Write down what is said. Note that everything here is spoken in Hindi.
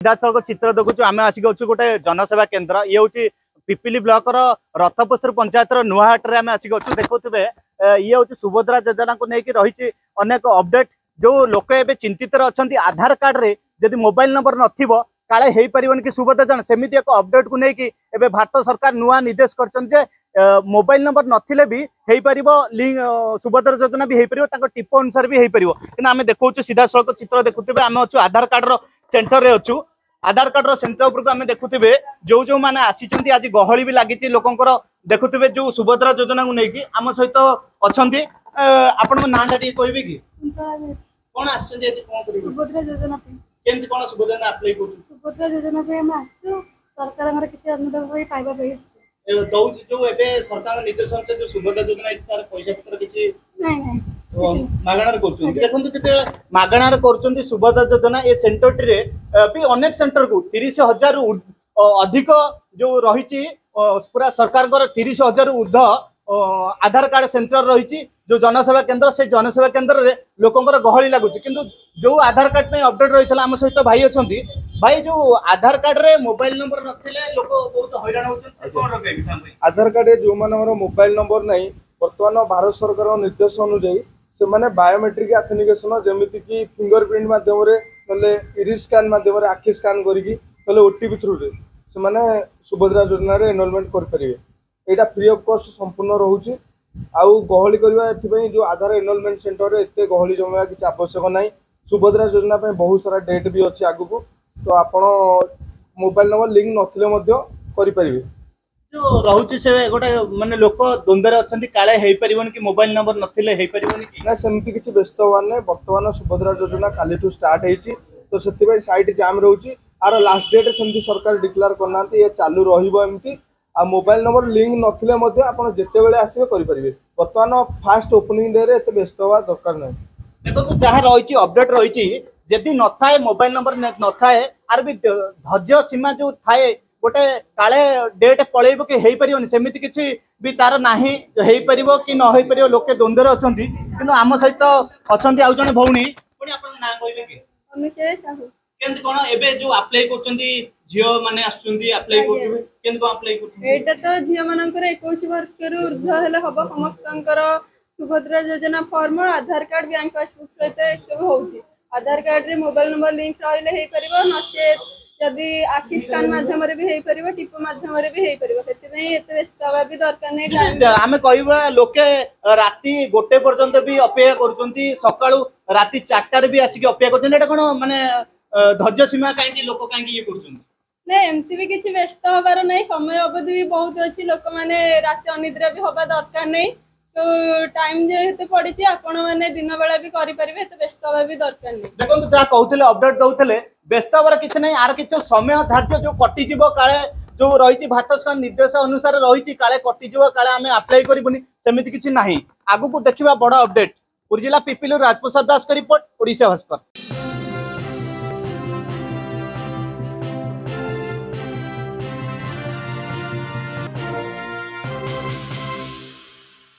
सीधासख चित्र देखु आम आसिक अच्छु गोटे जनसेवा केन्द्र ये हूँ पिपिली ब्लॉक रथपुस्तर पंचायत नुआहाट में आम आसिक अच्छु देखुवे ये हूँ सुभद्रा योजना को लेकिन रही अनेक अपडेट जो लोक ए चिंतित अच्छा आधार कार्ड रे जदि मोबाइल नंबर नथिबो काले हेई परिबन कि सुभद्रा योजना सेमिति एक अपडेट को लेकिन भारत सरकार नुआ निर्देश कर मोबाइल नंबर नथिले भी हेई परिबो लिंक सुभद्रा योजना भी हेई परिबो ताको टिप अनुसार भी हेई परिबो कि आम देखु सीधा सड़क चित्र देखुवे आम अच्छु आधार कार्ड रो सेंटर रे अच्छु आधार कार्ड रो सेंटर उपरको आम देखुवे जो जो माने आसी आज गहली भी लगी लोकंकर देखुवे जो सुभद्रा योजना को लेकिन आम सहित अच्छा आपण ना कहबे कि कौन सुभद्रा योजना केमती कौन सुभद्रा अप्लाई कर सुभद्रा योजना पे हम आछू सरकार किसी अनुदान भी पाइबा पे दउछ जो एबे सरकार निर्देश अनुसार जो सुभद्रा योजना तार पैसा पत्र किछि नहीं नहीं मागणार करछन देखंतु केते मागणार करछन सुभद्रा योजना ए सेंटर रे भी अनेक सेंटर को 30,000 अधिक जो रही पूरा सरकार 30,000 ऊर्ध्व आधार कार्ड सेंटर रही जो जनसेवा केन्द्र से जनसेवा केन्द्र रे लोकंकर गहली लगुच किंतु जो आधार कार्ड में अपडेट रही है आम सहित भाई अच्छा भाई जो आधार कार्ड रे मोबाइल नंबर नथिले लोक बहुत हैरान होछन से कोन रखै आधार कार्ड रे जो मानकर मोबाइल नंबर नहीं वर्तमान भारत सरकार निर्देश अनुसार से माने बायोमेट्रिक ऑथेंटिकेशन जेमिति कि फिंगरप्रिंट माध्यम रे नले इरिस स्कैन माध्यम रे आखि स्कैन करिकि नले ओटीपी थ्रू रे से माने सुभद्रा योजना रे एनरोलमेंट कर परिबे एटा फ्री ऑफ कॉस्ट संपूर्ण रहउची आउ गहली करबा एथि जो आधार एनरोलमेंट सेंटर रे एते गहली जमा किछि आवश्यक नाही सुभद्रा योजना पे बहुत सारा डेट भी अच्छी आगु तो आपण मोबाइल नंबर लिंक नथिले मध्य करि परिबे जो रहउची से गोटे माने लोक द्वंद्वर अछंती काले हेई परिबन कि मोबाइल नंबर नथिले हेई परिबन कि ना सेमति किछि व्यस्त होवार नै वर्तमान सुभद्रा योजना काली टू स्टार्ट हेछि तो सेति भाई साइट जाम रहउची आर लास्ट डेट सेमति सरकार डिक्लेयर करनांती ये चालू रहिबो एमति आ मोबाइल नंबर लिंक नथिले मध्य आपण जेते बेले आसीबे करि परिबे वर्तमान फास्ट ओपनिंग डे रे एते व्यस्त होवा दरकार नै देखो तो जहाँ रही अपडेट रही जदि न थाए मोबाइल नंबर न थाए आर भी धैर्य सीमा जो थाए गोटे काले डेट पलैब कि हेई परिबनी सेमिति किछि भी तार नाही हेई परिबो कि न हेई परिबो लोके द्वंद्वर अछंती किंतु आम सहित अछंती आउ जने भौणी कोनी आपन ना कहबे कि अमिते साहू केंत कोन एबे जो अप्लाई करचंती झियो माने आछंती अप्लाई करबे केंत को अप्लाई करचंती एटा तो झियो मानकर 21 वर्ष रु ऊर्ध्व हेले हबो समस्तंकर सुभद्रा योजना फॉर्म आधार कार्ड बैंक पासबुक सहित सब होउची आधार कार्ड रे मोबाइल नंबर लिंक रहिले हेई परिबो नचे यदि आखि स्कैन माध्यम रे भी हेई परिबो टिप माध्यम रे भी हेई परिबो सेति नै एते व्यस्त होबा भी दरकार नै आमे कहबा लोके राती 1 पर्यंत भी अपेक्षा करचंती सकाळू राती 4टा रे भी आसी अपेक्षा करचंती एटा कोन माने धैर्य सीमा काई लोक काई ये करचंती नै एमति भी किछि व्यस्त होबार नै समय अवधि भी बहुत अछि लोक माने राती अनिद्रा भी होबा दरकार नै तो टाइम जेते पड़ी आपण मैंने दिन बेला भी करि परिबे तो व्यस्त होबा भी दरकार नै देखो तो जा कहउतले अपडेट दउतले व्यस्त होबार किछ नै आर किछ समय धार्य जो कटि जीवो काले जो रही भारत सरकार निर्देश अनुसार रही काले कटि जीवो काले आमे अप्लाई करिबुनी सेमिति किछ नाही आगु को देखिबा बड़ अपडेट पुरी जिला पिपिलु राजप्रसाद दास का रिपोर्ट ओडिशा भास्कर।